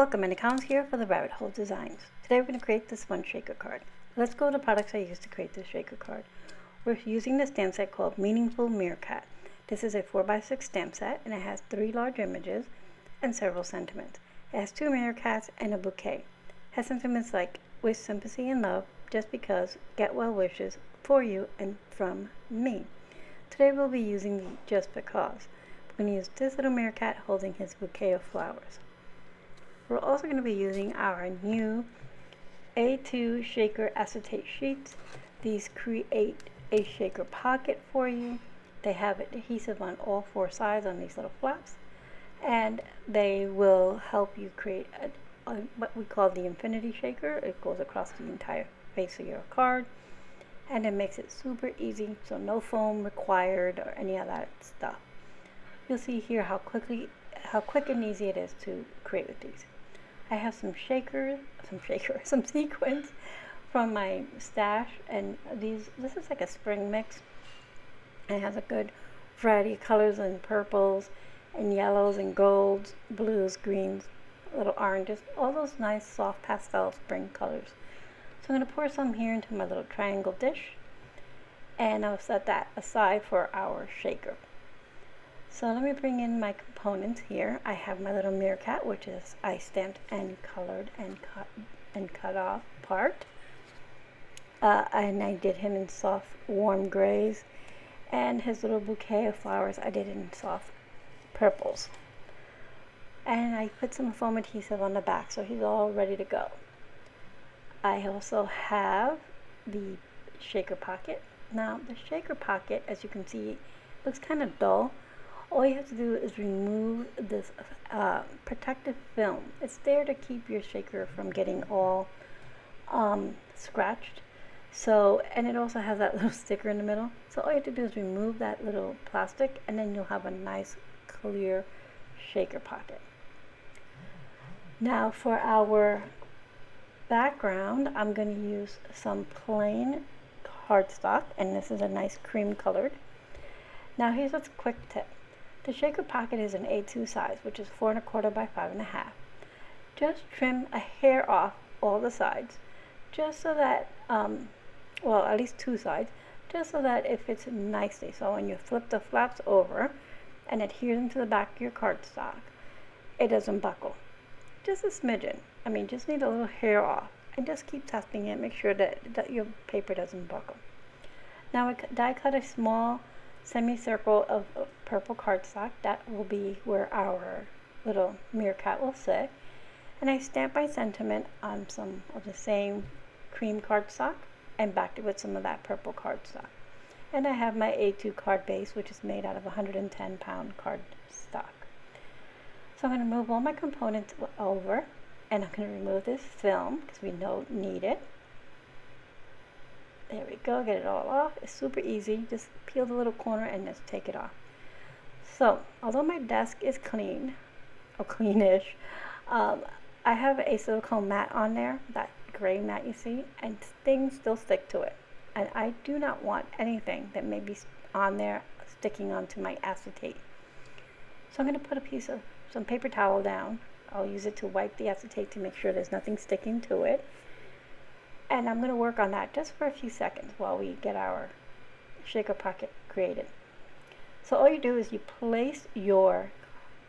Welcome, and accounts here for the Rabbit Hole Designs. Today we're going to create this one shaker card. Let's go to the products I used to create this shaker card. We're using the stamp set called Meaningful Meerkat. This is a 4x6 stamp set, and it has 3 large images and several sentiments. It has 2 meerkats and a bouquet. It has sentiments like wish sympathy and love, just because, get well wishes, for you and from me. Today we'll be using the just because. We're going to use this little meerkat holding his bouquet of flowers. We're also going to be using our new A2 Shaker Acetate Sheets. These create a shaker pocket for you. They have adhesive on all 4 sides on these little flaps, and they will help you create what we call the infinity shaker. It goes across the entire face of your card, and it makes it super easy, so no foam required or any of that stuff. You'll see here how quick and easy it is to create with these. I have some sequins from my stash, and this is like a spring mix. It has a good variety of colors and purples and yellows and golds, blues, greens, little oranges, all those nice soft pastel spring colors. So I'm going to pour some here into my little triangle dish, and I'll set that aside for our shaker. So let me bring in my components here. I have my little meerkat, which is I stamped and colored and cut off part. And I did him in soft warm grays, and his little bouquet of flowers I did in soft purples. And I put some foam adhesive on the back, so he's all ready to go. I also have the shaker pocket. Now the shaker pocket, as you can see, looks kind of dull. All you have to do is remove this protective film. It's there to keep your shaker from getting all scratched. So, and it also has that little sticker in the middle. So all you have to do is remove that little plastic, and then you'll have a nice clear shaker pocket. Now for our background, I'm going to use some plain cardstock, and this is a nice cream colored. Now here's a quick tip. The shaker pocket is an A2 size, which is 4 1/4 by 5 1/2. Just trim a hair off all the sides, just so that, well, at least 2 sides, just so that it fits nicely. So when you flip the flaps over and adhere them to the back of your cardstock, it doesn't buckle. Just a smidgen. I mean, just need a little hair off, and just keep testing it. Make sure that your paper doesn't buckle. Now I die cut a small semicircle of purple cardstock. That will be where our little meerkat will sit. And I stamped my sentiment on some of the same cream cardstock and backed it with some of that purple cardstock. And I have my A2 card base, which is made out of 110-pound cardstock. So I'm going to move all my components over, and I'm going to remove this film because we don't need it. There we go, get it all off. It's super easy. Just peel the little corner and just take it off. So, although my desk is clean, or cleanish, I have a silicone mat on there, that gray mat you see, and things still stick to it. And I do not want anything that may be on there sticking onto my acetate. So I'm going to put a piece of some paper towel down. I'll use it to wipe the acetate to make sure there's nothing sticking to it. And I'm going to work on that just for a few seconds while we get our shaker pocket created. So all you do is you place your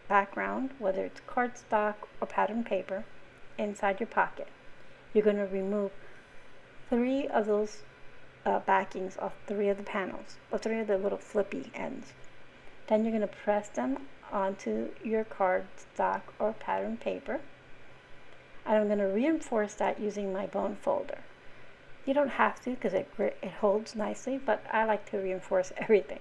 background, whether it's cardstock or pattern paper, inside your pocket. You're going to remove 3 of those backings off 3 of the panels, or 3 of the little flippy ends. Then you're going to press them onto your cardstock or pattern paper. And I'm going to reinforce that using my bone folder. You don't have to because it holds nicely, but I like to reinforce everything.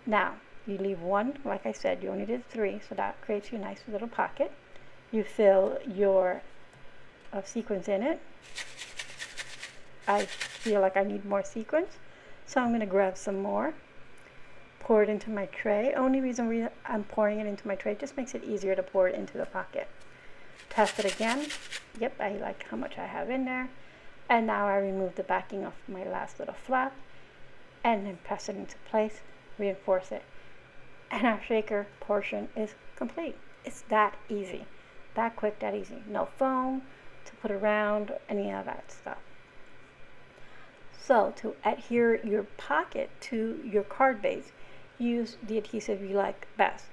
Now, you leave 1, like I said, you only did 3, so that creates you a nice little pocket. You fill your sequins in it. I feel like I need more sequins, so I'm going to grab some more, pour it into my tray. Only reason I'm pouring it into my tray just makes it easier to pour it into the pocket. Test it again. Yep, I like how much I have in there. And now I remove the backing of my last little flap, and then press it into place, reinforce it, and our shaker portion is complete. It's that easy. That quick, that easy. No foam to put around, or any of that stuff. So to adhere your pocket to your card base, use the adhesive you like best.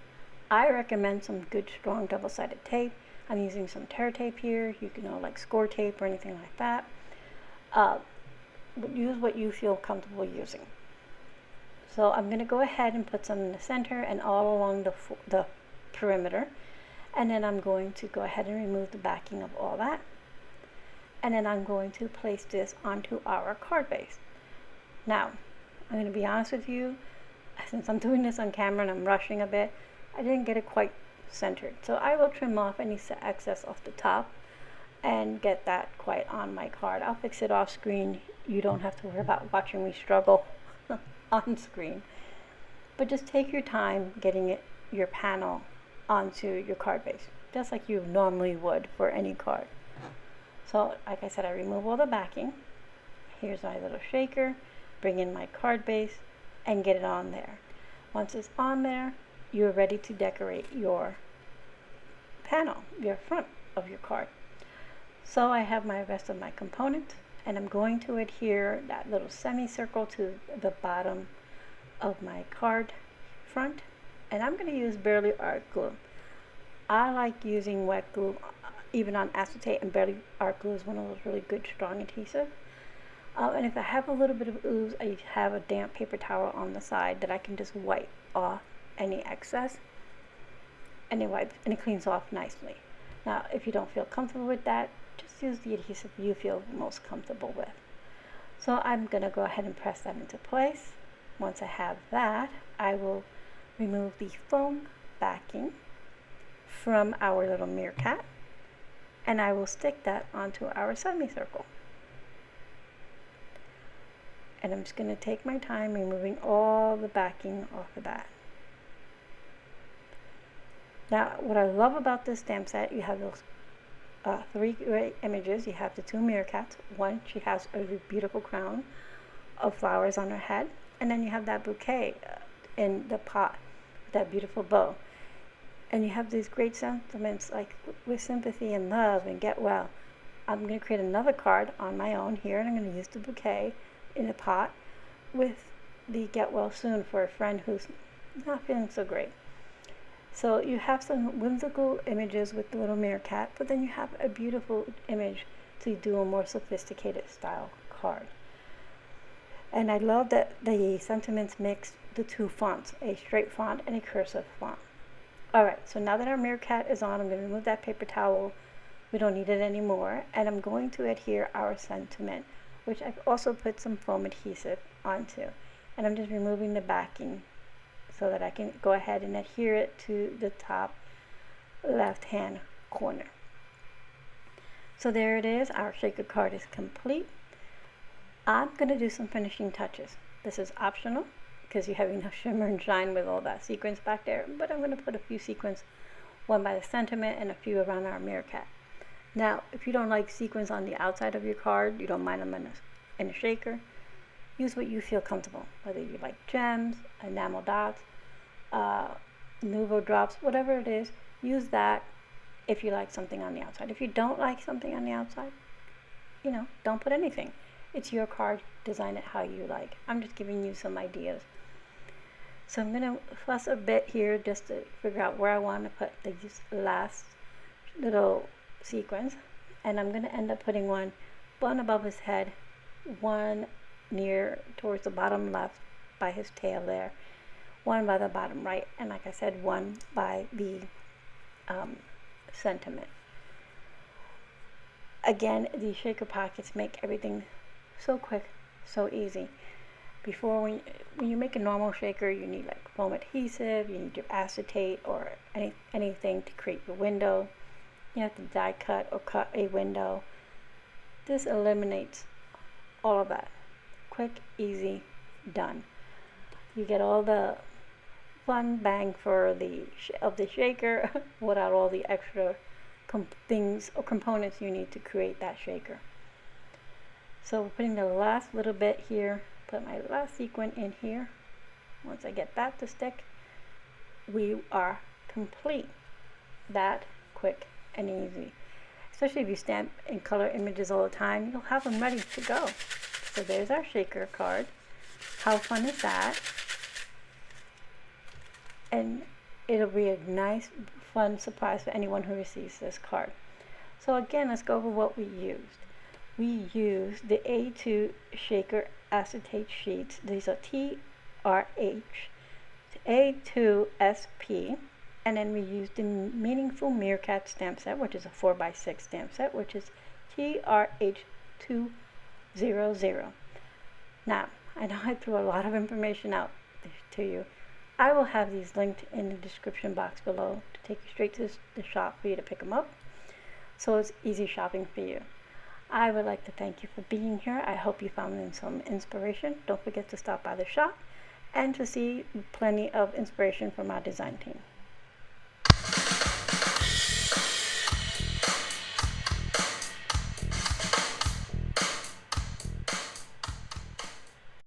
I recommend some good strong double-sided tape. I'm using some tear tape here. You can like score tape or anything like that. Use what you feel comfortable using. So I'm going to go ahead and put some in the center and all along the perimeter. And then I'm going to go ahead and remove the backing of all that. And then I'm going to place this onto our card base. Now, I'm going to be honest with you, since I'm doing this on camera and I'm rushing a bit, I didn't get it quite centered. So I will trim off any excess off the top and get that quite on my card. I'll fix it off screen. You don't have to worry about watching me struggle on screen. But just take your time getting your panel onto your card base, just like you normally would for any card. So like I said, I remove all the backing. Here's my little shaker, bring in my card base and get it on there. Once it's on there, you're ready to decorate your panel, your front of your card. So I have my rest of my component, and I'm going to adhere that little semicircle to the bottom of my card front, and I'm going to use Barely Art Glue. I like using wet glue even on acetate, and Barely Art Glue is one of those really good strong adhesive. And if I have a little bit of ooze, I have a damp paper towel on the side that I can just wipe off any excess, and it cleans off nicely. Now, if you don't feel comfortable with that, just use the adhesive you feel most comfortable with. So I'm going to go ahead and press that into place. Once I have that, I will remove the foam backing from our little meerkat, and I will stick that onto our semicircle. And I'm just going to take my time removing all the backing off of that. Now, what I love about this stamp set, you have those three great images. You have the two meerkats. One, she has a beautiful crown of flowers on her head, and then you have that bouquet in the pot, that beautiful bow. And you have these great sentiments like with sympathy and love and get well. I'm going to create another card on my own here, and I'm going to use the bouquet in a pot with the get well soon for a friend who's not feeling so great. So you have some whimsical images with the little meerkat, but then you have a beautiful image to do a more sophisticated style card. And I love that the sentiments mix the two fonts, a straight font and a cursive font. Alright, so now that our meerkat is on, I'm going to remove that paper towel. We don't need it anymore. And I'm going to adhere our sentiment, which I've also put some foam adhesive onto. And I'm just removing the backing so that I can go ahead and adhere it to the top left hand corner. So there it is, our shaker card is complete. I'm going to do some finishing touches. This is optional because you have enough shimmer and shine with all that sequins back there, but I'm going to put a few sequins, one by the sentiment and a few around our meerkat. Now, if you don't like sequins on the outside of your card, you don't mind them in a shaker, use what you feel comfortable, whether you like gems, enamel dots, Nouveau drops, whatever it is, use that if you like something on the outside. If you don't like something on the outside, don't put anything. It's your card, design it how you like. I'm just giving you some ideas. So I'm going to fuss a bit here just to figure out where I want to put these last little sequins, and I'm going to end up putting one above his head, one near towards the bottom left by his tail there, one by the bottom right, and like I said, one by the sentiment. Again, these shaker pockets make everything so quick, so easy. Before, when you make a normal shaker, you need like foam adhesive, you need your acetate or anything to create your window. You have to die cut or cut a window. This eliminates all of that. Quick, easy, done. You get all the fun bang for the shaker without all the extra things or components you need to create that shaker. So we're putting the last little bit here. Put my last sequin in here. Once I get that to stick, we are complete. That quick and easy. Especially if you stamp and color images all the time, you'll have them ready to go. So there's our shaker card. How fun is that? And it'll be a nice, fun surprise for anyone who receives this card. So again, let's go over what we used. We used the A2 Shaker Acetate Sheets. These are TRH, A2 SP, and then we used the Meaningful Meerkat stamp set, which is a 4x6 stamp set, which is TRH200. Now, I know I threw a lot of information out to you. I will have these linked in the description box below to take you straight to the shop for you to pick them up, so it's easy shopping for you. I would like to thank you for being here. I hope you found some inspiration. Don't forget to stop by the shop and to see plenty of inspiration from our design team.